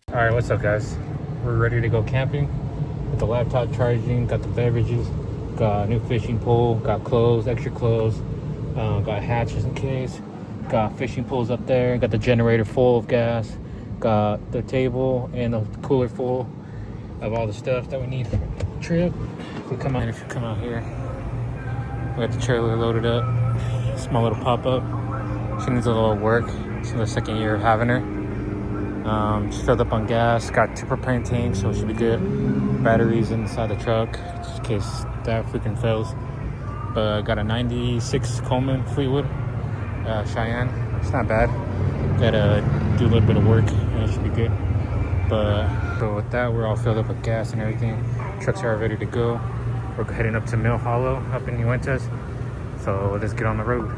All right, what's up, guys? We're ready to go camping. With the laptop charging, got the beverages, got a new fishing pole, got clothes, extra clothes, got hatches in case, got fishing poles up there, got the generator full of gas, got the table and the cooler full of all the stuff that we need for the trip. If you come out here, we got the trailer loaded up, small little pop-up. She needs a little work. It's the second year of having her. Just filled up on gas, got 2 propane tanks, so it should be good. Batteries inside the truck, just in case that freaking fails. But got a 96 Coleman Fleetwood Cheyenne. It's not bad. Gotta do a little bit of work and it should be good. But with that, we're all filled up with gas and everything. Trucks are ready to go. We're heading up to Mill Hallow up in Uinta. So let's get on the road.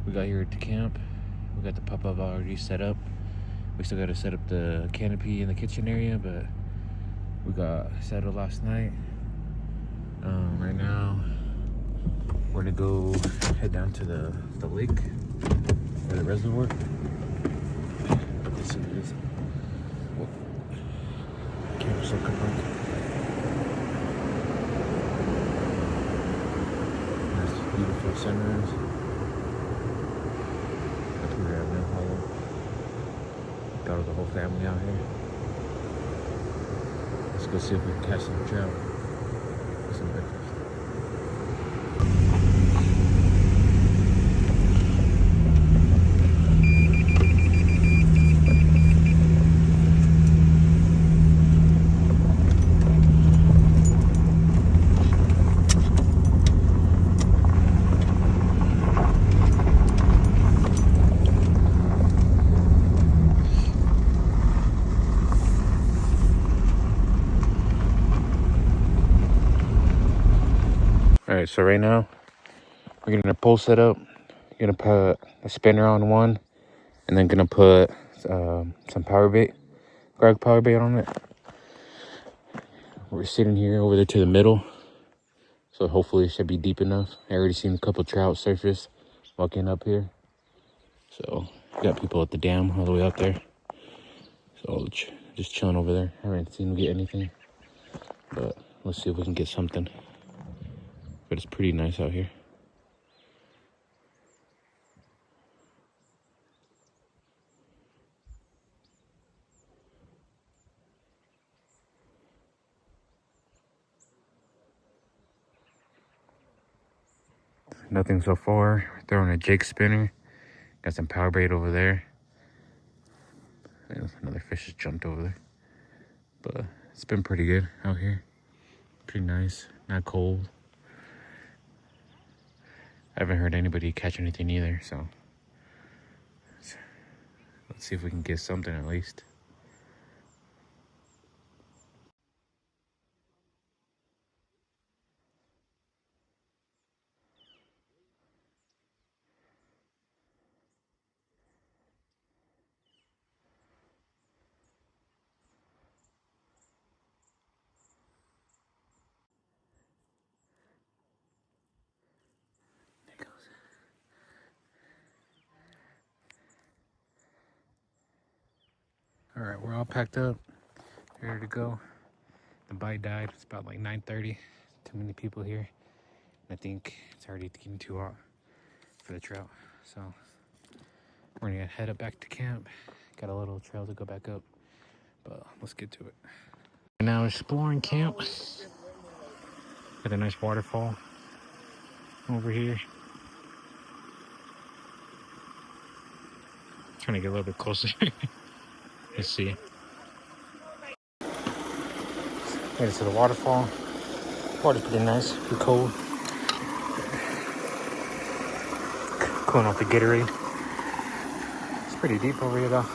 We got here at the camp. We got the pop-up already set up. We still got to set up the canopy in the kitchen area, but we got settled last night. Right now, we're gonna go head down to the lake or the reservoir. Let's see what it is. Camp's so compressed. Nice, beautiful sunrise. We're at Mill Hallow. Got the whole family out here. Let's go see if we can catch some trout. Some breakfast. Alright, so right now we're getting a pole set up. Gonna put a spinner on one and then gonna put some power bait, grog power bait on it. We're sitting here over there to the middle, so hopefully it should be deep enough. I already seen a couple trout surface walking up here, so got people at the dam all the way out there, so just chilling over there. I haven't seen them get anything, but let's see if we can get something. But it's pretty nice out here. Nothing so far. We're throwing a jig spinner. Got some power bait over there. And another fish just jumped over there. But it's been pretty good out here. Pretty nice. Not cold. I haven't heard anybody catch anything either, so let's see if we can get something at least. All right, we're all packed up, ready to go. The bite died. It's about like 9:30. Too many people here. And I think it's already getting too hot for the trout. So we're gonna head up back to camp. Got a little trail to go back up, but let's get to it. Now exploring camp. Got a nice waterfall over here. Trying to get a little bit closer. Let's see. Made it to the waterfall. Water's pretty nice, pretty cold. Cooling off the Gatorade. It's pretty deep over here though.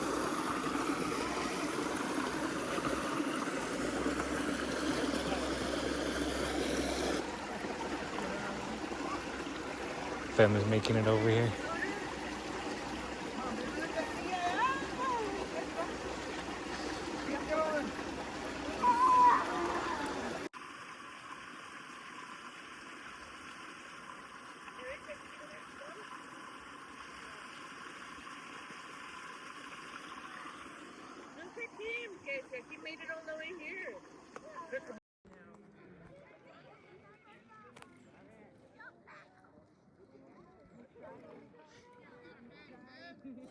Family's making it over here. He made it all the way here.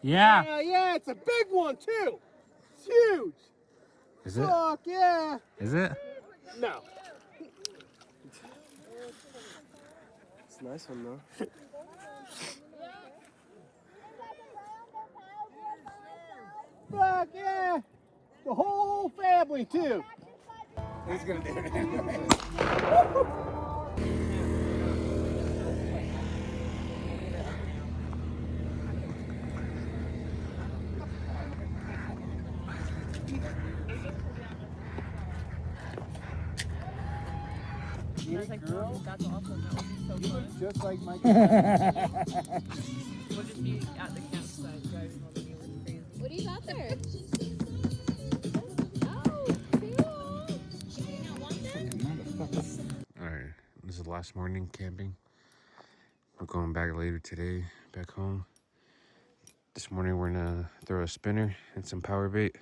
Yeah. Yeah, it's a big one too. It's huge. Is it? Fuck yeah. Is it? No. It's a nice one though. Fuck yeah. The whole family too. He's gonna do it. I was like, oh, that's awesome. That would be so fun. Just like Mike. We'll just be at the campsite driving all the way crazy. What do you got there? Oh, cool. Alright, this is the last morning camping. We're going back later today, back home. This morning we're gonna throw a spinner and some power bait.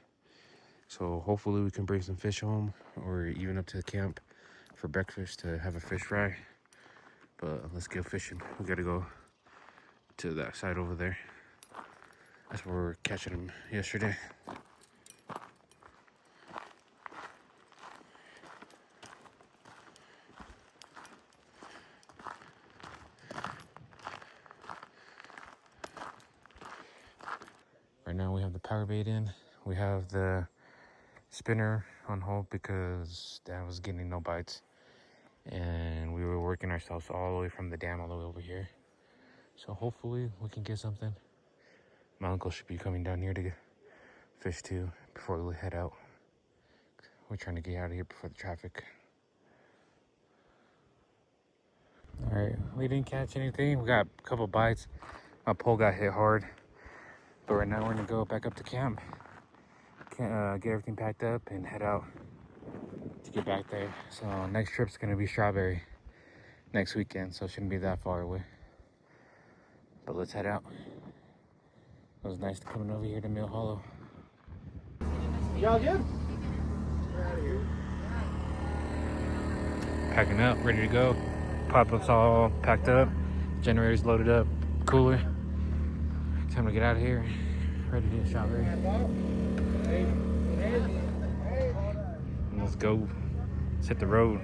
So hopefully we can bring some fish home or even up to the camp for breakfast to have a fish fry. But let's go fishing. We gotta go to that side over there. That's where we were catching them yesterday. Right now we have the power bait in. We have the spinner on hold because Dad was getting no bites. And we were working ourselves all the way from the dam all the way over here. So hopefully we can get something. My uncle should be coming down here to get fish too before we head out. We're trying to get out of here before the traffic. All right, we didn't catch anything. We got a couple bites. My pole got hit hard. But right now we're gonna go back up to camp. Get everything packed up and head out to get back there. So next trip's gonna be Strawberry next weekend, so it shouldn't be that far away. But let's head out. It was nice coming over here to Mill Hallow. Y'all good? Packing up, ready to go. Pop-ups all packed up. Generators loaded up. Cooler. Time to get out of here. Ready to get Strawberry. Let's go. Let's hit the road.